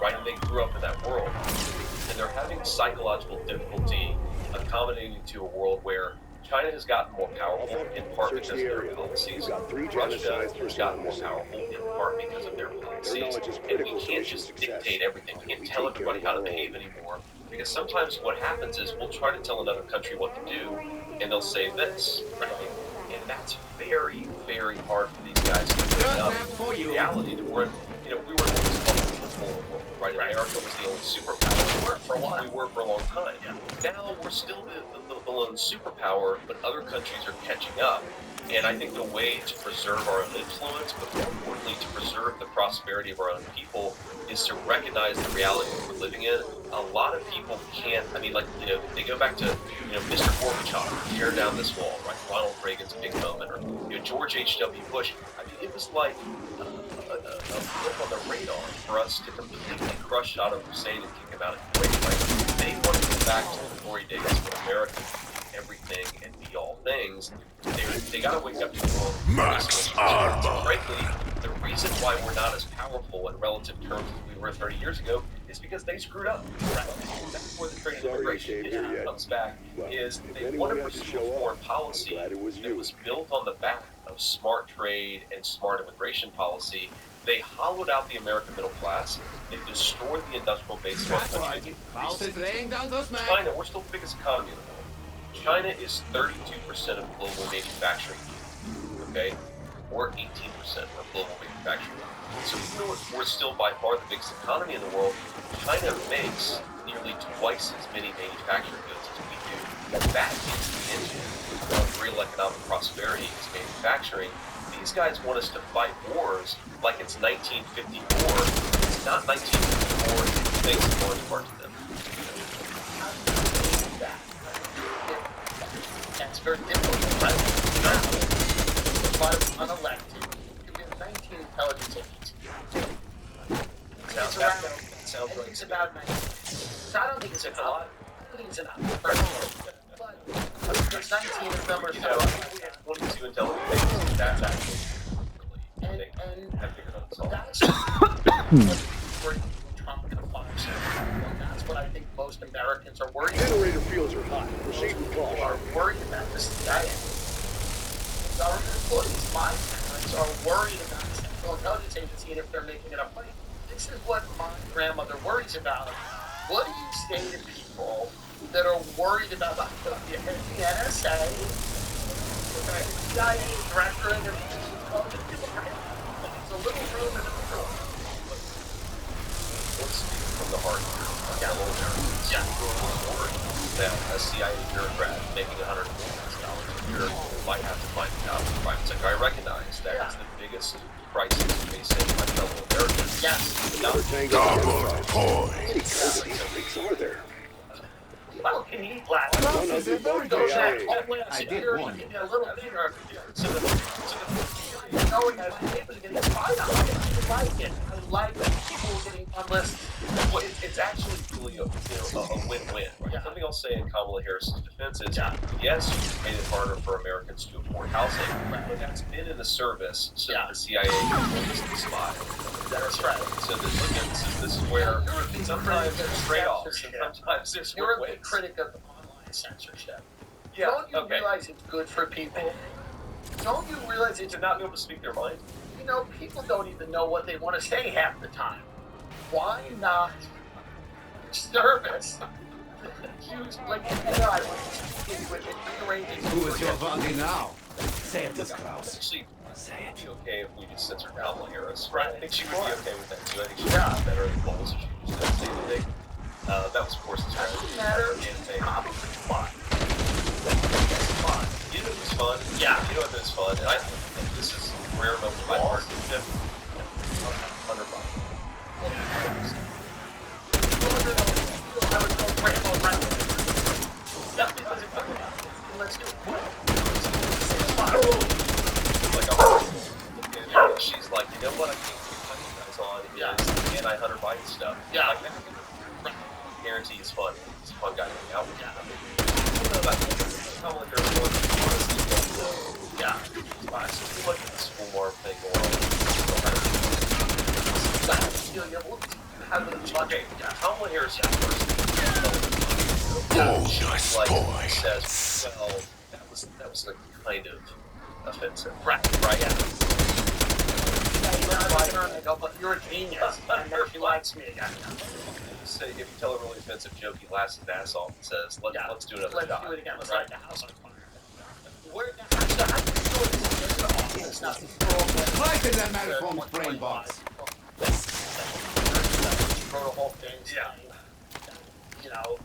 right? And they grew up in that world. And they're having psychological difficulty accommodating to a world where China has gotten more powerful, in part because of their policies. Russia has gotten more powerful, in part because of their policies. And we can't just dictate everything. We can't tell everybody how to behave anymore. Because sometimes what happens is we'll try to tell another country what to do, and they'll say this, right? And that's very, very hard for these guys to pick up. The reality that we were in this multiple world, right? America was the only superpower. We were for a long time. Now we're still the lone superpower, but other countries are catching up. And I think the way to preserve our own influence, but more importantly, to preserve the prosperity of our own people, is to recognize the reality that we're living in. A lot of people can't, they go back to, Mr. Gorbachev, tear down this wall, right? Ronald Reagan's big moment, or, George H.W. Bush. It was like a blip on the radar for us to completely crush Saddam Hussein and kick him out of Kuwait, right? They want to go back to the glory days when America could be everything and be all things. They got to wake up to the world. Max Arma. Frankly, the reason why we're not as powerful in relative terms as we were 30 years ago is because they screwed up. That's where the trade and immigration issue comes back, is they want to pursue a foreign policy that was built on the back of smart trade and smart immigration policy. They hollowed out the American middle class. They destroyed the industrial base of our country. China, we're still the biggest economy in the world. China is 32% of global manufacturing, okay? We're 18% of global manufacturing. So even though we're still by far the biggest economy in the world, China makes nearly twice as many manufactured goods as we do. That is the engine of real economic prosperity is manufacturing. These guys want us to fight wars like it's 1954. It's not 1954. Things are going apart to them. That's very difficult, right? If I'm unelected, you have 19 intelligence agents. Sounds right. It's about 19. So I don't think it's enough. I think it's enough. But there's 19 of them or so. We have 22 intelligence agents. That's actually really, that's where Trump can apply. And that's what I think most Americans are worried about. Generator fields are hot. Proceed with caution. Are worried about this CIA. Government employees, my parents, are worried about the Central Intelligence Agency and if they're making enough money. This is what my grandmother worries about. What do you say to people that are worried about the NSA, the CIA director, and it's a little room in the middle. Let's speak from the heart here. That a CIA bureaucrat making $140,000 a year might have to find a job in the private sector. I recognize that is the biggest crisis facing my fellow Americans. Yes. Another tango. Double point. How many topics are there? Well, can you eat black? I did warn you. A little bigger. So knowing that people are getting fired on it, I like it. I like that people are getting unlisted. Well, it's actually really a win-win. Right? Yeah. Something I'll say in Kamala Harris's defense is, yes, you've made it harder for Americans to afford housing, but that's been in the service so that the CIA can police the spy. That's right. So this is where sometimes there's trade-offs, and sometimes there's You're a ways. big critic of online censorship. Yeah, Don't you realize it's good for people? Don't you realize it's to not be able to speak their mind? People don't even know what they want to say half the time. Why not service? Use like AI with it. Who is your body now? Say it, this Klaus. Actually, it would be okay if we just censored Kamala Harris. Right? I think she would be okay with that too. I think she would be better than polls if she just didn't say anything. That was, of course, the strategy. Probably fun. You know what's fun? Yeah. You know what is fun? And I think this is a rare moment of my heart. $100. Let's do it. She's like, you know what? I can't put you guys on. Is anti-Hunter Biden stuff. Yeah. Like, I guarantee it's fun. He's a fun guy to hang out with. I don't know about Kamala Harris. Honestly, don't know. Yeah. I still like the school marm thing going on. have a bunch Okay, of Kamala Harris first says, well, that was like kind of offensive. right. Right? Yeah. You're a genius, and now she likes me again. Say, if you tell a really offensive joke, he laughs his ass off and says, let's do another Let's shot. do it again. Let's Right? light the house on fire. Actually, I think this is awesome stuff. Right in that malformed brain box. Protocol things. Yeah. You know,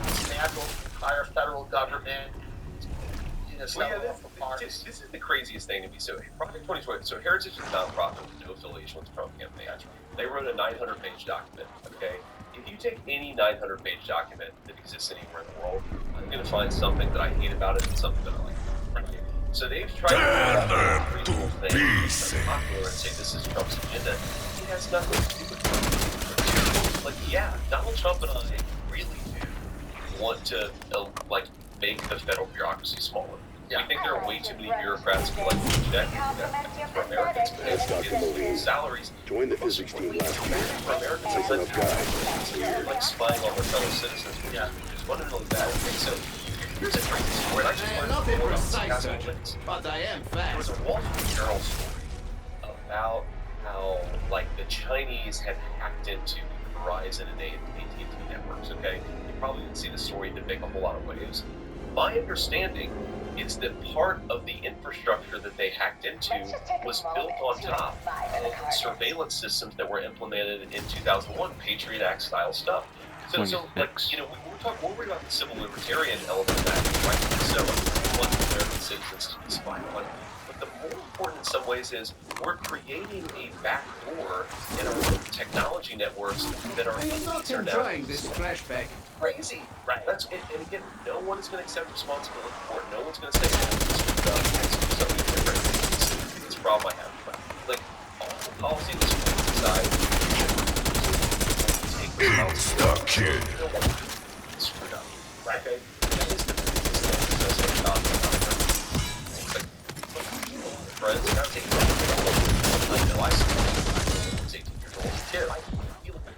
dismantle the entire federal government. You know, Well, yeah, off the parks. this is the craziest thing to me. So, Project 2020, so Heritage is a nonprofit with no affiliation with the Trump campaign. They wrote a 900-page document, okay? If you take any 900-page document that exists anywhere in the world, I'm going to find something that I hate about it and something that I like. Right? So they've tried to make reasonable things that are popular and say this is Trump's agenda. It has nothing to do with Trump. Like, yeah, Donald Trump and I really do want to, make the federal bureaucracy smaller. Yeah. We think there are way too many bureaucrats collecting check for Americans. That's Dr. Moline. Salaries Joined the physics team last week. for Americans Nice is enough guy. like spying on their fellow citizens, which is fundamentally bad. Okay, so here's a crazy story. I just I am learned not a more about precise gas surgeon, plates. but I am There was fast. a Wall Street Journal story about how, like, the Chinese had hacked into Verizon and AT&T networks, okay? You probably didn't see the story, it didn't make a whole lot of waves. My understanding is that part of the infrastructure that they hacked into was built on top of surveillance systems that were implemented in 2001, Patriot Act style stuff. So like, you know, we're worried about the civil libertarian element of that, right? So, we want American citizens to be spied on. But the more important in some ways is we're creating a backdoor in our technology networks that are I am not enjoying this flashback. crazy. Right. And again, no one is going to accept responsibility for it. No one's going to say, oh, this was done. Something different. It's a problem I have. Like, all the policy in this society, take responsibility. It's screwed up. Right? Okay? That is the biggest thing that's going to stop it. Like, friends, now taking I know I was 18 years old. Kid, I feel bad.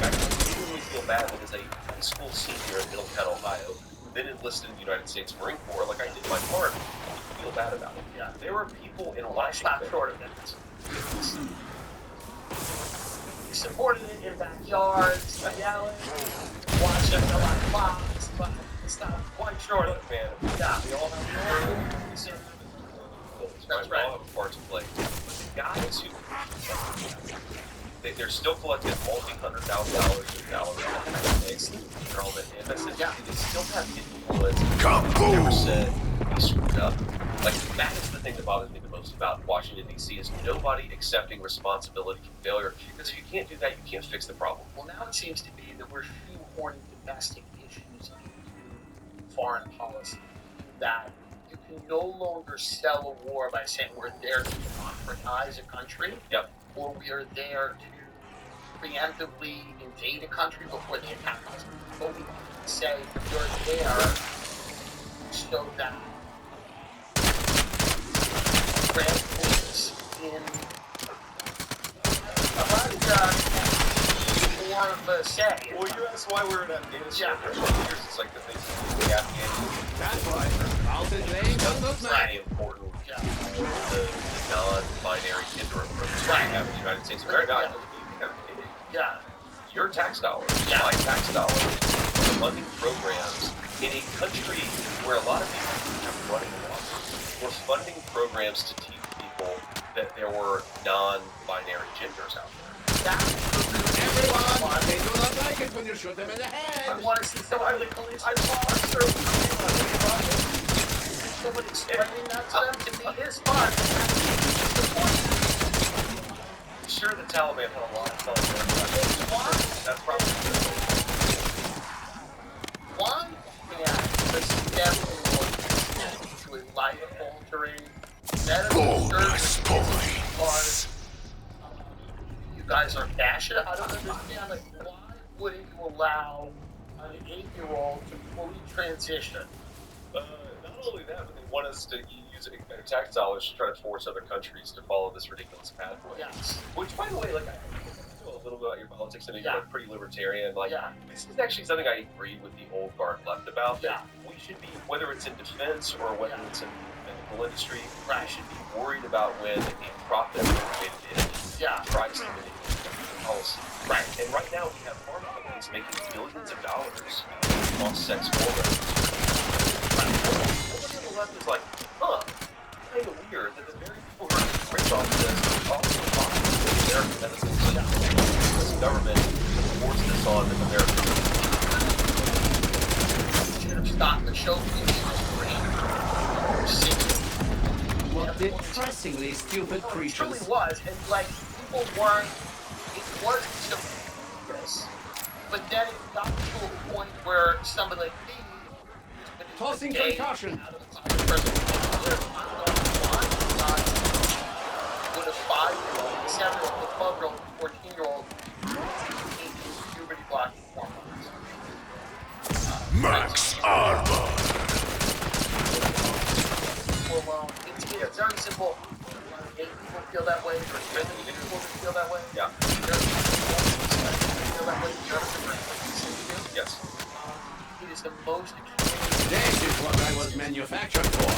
I feel bad that as a high school senior in Middletown, Ohio, who then enlisted in the United States Marine Corps, like I did my part, I feel bad about it. Yeah. There were people in Washington. Stop short of that. We supported it in backyards, yelling, watching the like Fox, but stop quite short of it, man. Yeah. We all have That's We right. all have a part to play. But the guys who they're still collecting multi-$100,000 in salaries. They're all the MSNBC. Yeah. They still have influence. Never said we screwed up. Like, that is the thing that bothers me the most about Washington, D.C. is nobody accepting responsibility for failure. Because if you can't do that, you can't fix the problem. Well, now it seems to be that we're shoehorning domestic issues into foreign policy. That you can no longer sell a war by saying we're there to democratize a country, Yep. or we are there to preemptively invade a country before they attack us. But we can say we're there so that transforms in more of a say. Well, you asked why we're in Afghanistan Yeah. for 20 years. It's like the things the Afghanis That's right. Mountain laying on those is men. really important. Yeah. The non-binary gender approach that Right. we have in the United States. Very Yeah. valuable. Yeah. Your tax dollars, Yeah. my tax dollars, are funding programs in a country where a lot of people have running laws. We're funding programs to teach people that there were non-binary genders out there. Everyone, they do not like it when you shoot them in the I head. want to see somebody police. I lost her. Someone explaining that to them to me is fun. Sure, the Taliban had a lot of fun there. Why? That's probably Why? Yeah, this definitely to a life-altering medical surgery because you guys are passionate. I don't understand. Like, why wouldn't you allow an 8-year-old to fully transition? not only that, but they want us to use their tax dollars to try to force other countries to follow this ridiculous pathway. Yes. Which, by the way, like, I know a little bit politics, and Yeah. you're pretty libertarian. Like, Yeah. this is actually something I agree with the old guard left about. Yeah. That we should be, whether it's in defense or whether it's in the medical industry, Right. we should be worried about when a profit-motivated entity Yeah. tries to manipulate policy. Right. And right now, we have pharma companies making billions of dollars on sex programs. Nobody on the left is like, huh, kind of weird that the very people who are rich off this are also buying the American medicine system. This government forced this on Americans. Should have stopped the show. What depressingly stupid It creatures. truly was, and like people weren't. It was this, but then it got to a point where somebody like me, Tossing gay, concussion. out of the class person, would a 5-year-old, 7-year-old, a 12-year-old, 14-year-old taking puberty blocking hormones. Max Armor. Well, it's very simple. Gay people feel that way, or trans people feel that way. Yeah. Feel that way. Yes. It is the most This is what I was manufactured for.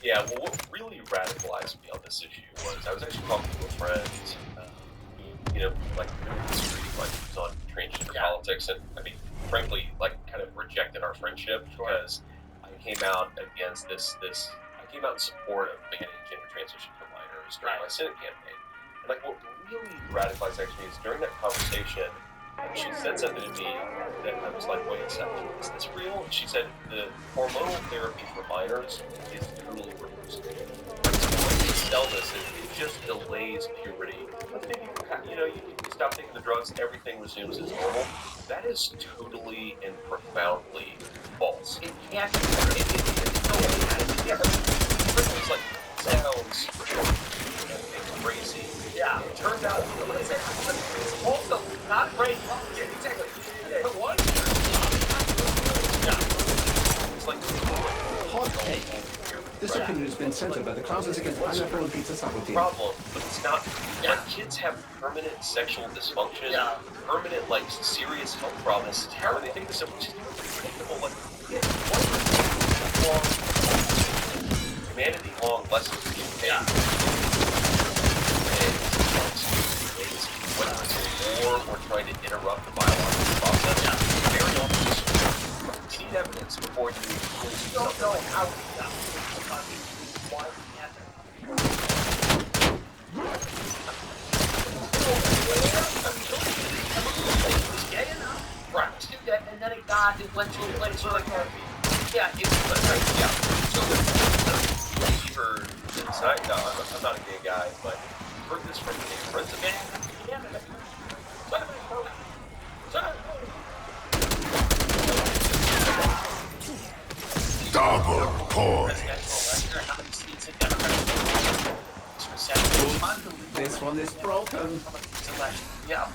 Yeah, well, what really radicalized me on this issue was I was actually talking to a friend, who, like, really disagreed with my views on transgender politics, and, I mean, frankly, like, kind of rejected our friendship because I came out against I came out in support of banning gender transition for minors during my Senate campaign. And, like, what really radicalized actually is during that conversation, she said something to me that I was like, wait a second, is this real? She said the hormonal therapy for minors is totally reversible. Like, so the way they sell this is it just delays puberty. But then you stop taking the drugs, everything resumes as normal. That is totally and profoundly false. It can't be. It's like, sounds crazy. Yeah, it turns out, what is it? It's also not great. Yeah, exactly. Yeah, what? Yeah. It's like, Hot take. This opinion has been censored by the classes against pineapple and pizza sabotage. problem, but it's not. Like, kids have permanent sexual dysfunction, permanent, like, serious health problems. How they think this is just predictable. Like, humanity-long lessons. Yeah. Whether it's war or trying to interrupt the biological process, very often you need evidence before you don't know how to do that. Why gay enough. Right. To do that, and then it went to a place where, like, yeah, it was like, yeah. So, you heard, I'm not a gay guy, but I've heard this from gay friends of mine. Double point. This one is broken. Yeah.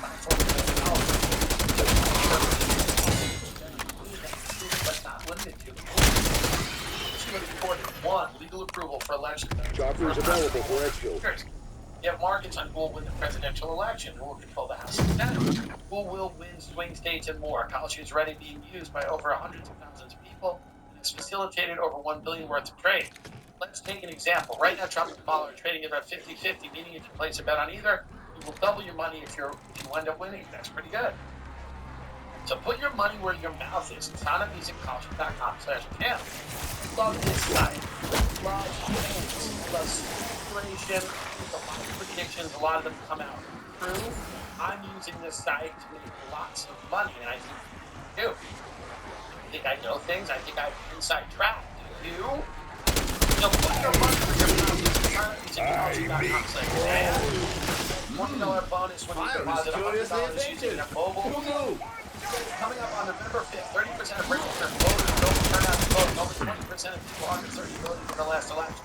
One, legal approval for election. Chopper is available for Exfil. You have markets on who will win the presidential election, who will control the House and Senate, who will win swing states and more. College is already being used by over hundreds of thousands of people, and it's facilitated over $1 billion worth of trade. Let's take an example. Right now, Trump and Kamala are trading about 50-50, meaning if you place a bet on either, you will double your money if you end up winning. That's pretty good. So put your money where your mouth is. It's on amusingculture.com/account. Love this site. Love games. Love speculation. A lot of predictions. A lot of them come out true. I'm using this site to make lots of money, and I think you do. I think I know things. I think I have inside track. Do you? Put your money where your mouth is. It's on amusingculture.com/account. $1 bonus when you deposit $100 using a mobile. Coming up on November 5th, 30% of registered voters don't turn out to vote. Over 20% of people under 30 voted for the last election.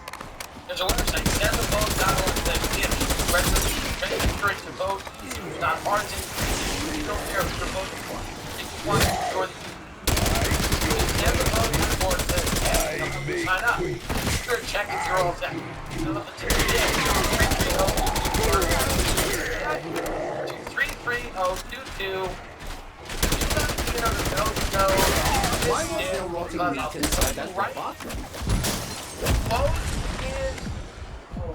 There's a website, sendthevote.org, that if register encourage to vote, it's not partisan, you don't care who you're voting for. If you want to ensure that you sendthevote.org says, sign up. Sure, check if you're all set. rotting meat inside that bathroom. Most is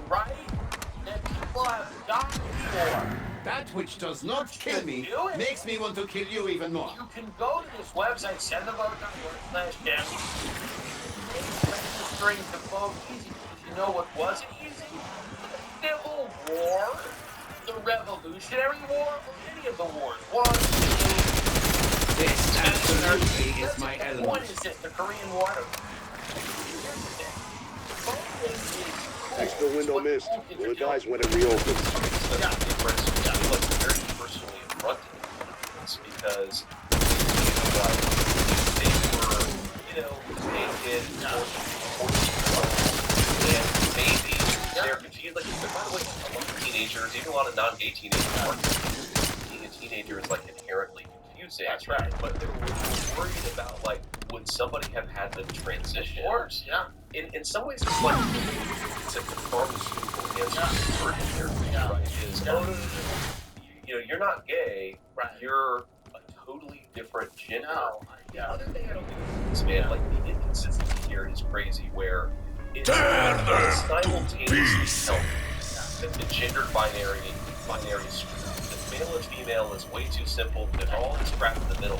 right that people have died for. That which does not kill me Do it. makes me want to kill you even more. You can go to this website, sendthevote.org/Jesse. Registering to vote easy because you know what wasn't easy? The Civil War, the Revolutionary War, or any of the wars. One, two, This absolutely is my what element. is it? The Korean War? Here's the thing. Voting is cool. Exfil window What missed. cool kids Will are advise doing. when it reopens. Yeah. I feel like very personally affronted this because like they were, naked, 14 and maybe they're confused. Like, by the way, a lot of teenagers, even a lot of non-gay teenagers, being a teenager is like inherently confusing. That's right. But they were worried about like, would somebody have had them transition? Of course, yeah. In some ways, it's like it's a pharmaceutical answer here, Yeah. right? Is you're not gay, Right. you're a totally different gender. No, The other thing I don't think is, man, like the inconsistency here is crazy. Where it's simultaneously that the gendered binary is screwed. The male and female is way too simple. There's all this crap in the middle.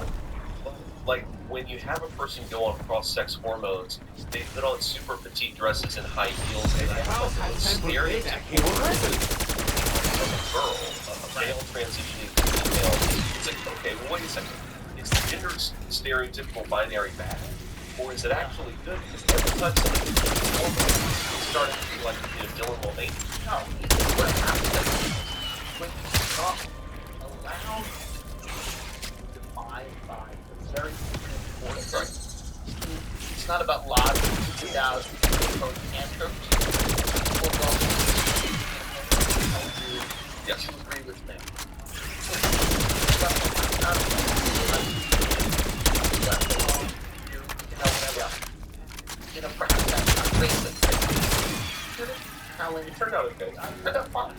Like when you have a person go on cross-sex hormones, they put on super petite dresses and high heels, and they have like a stereotypical of a girl, a male transitioning to female. It's like, okay, well, wait a second. Is the gender stereotypical binary bad, or is it actually good? Because every time somebody gets hormones, it's starting to be like Dylan Mulvaney. No, what happens when you stop allowing to define by the very important. Right. It's not about logic, it's about tantrums. People don't Yes. you agree with me. Perhaps that's not racist. It turned out okay. Fine.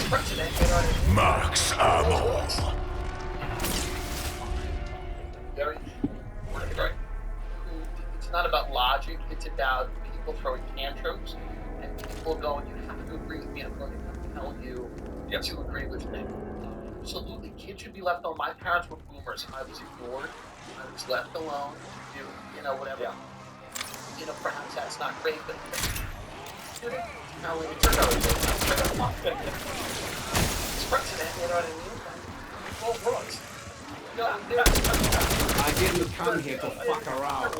President, you know what I mean? Max ammo. Very Right. It's not about logic, it's about people throwing tantrums and people going, you have to agree with me, I'm going to tell you Yes. to agree with me. Absolutely, kids should be left alone. My parents were boomers. I was ignored. I was left alone. Whatever. Yeah. Perhaps that's not great, but it turned out okay. It's president, you know what I mean? Well, Brooks. I didn't come here to fuck around.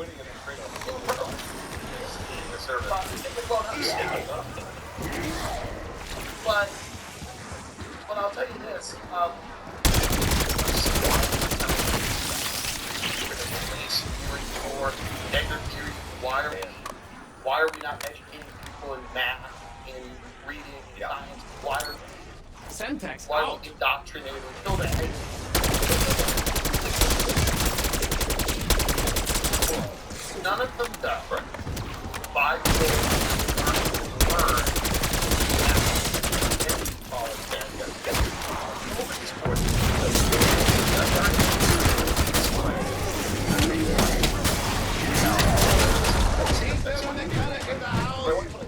But I'll tell you this. Why are we not educating people in math, in reading, in science? Syntax Why are out. we indoctrinating children? None of them do. 5 years learn.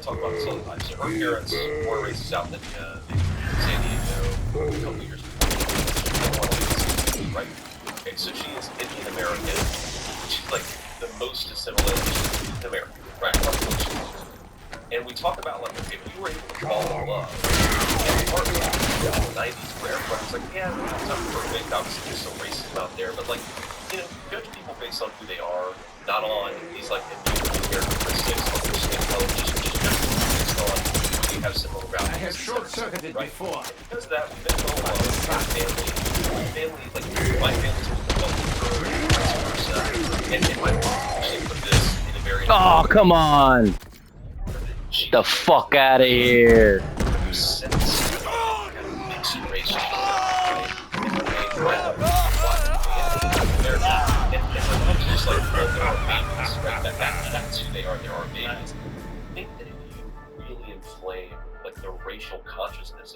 Talk about Southern life. So her parents were raised out in San Diego a couple years before. Right? Okay, so she is Indian American. She's like the most assimilated in America, right? And we talk about like, okay, we were able to fall in love. And part of the 90s where everybody's like, yeah, it's not perfect. Obviously, there's some racism out there, but like, judge people based on who they are, not on these like immutable characteristics of their skin color. Just on who you have similar values. I have short-circuited before. And because of that, we've been told by my family, like my family's been vice versa. And my mom actually put this in a very Oh, come on. The fuck out of here. That's who they are. There are babies. I think that if you really inflame like the racial consciousness of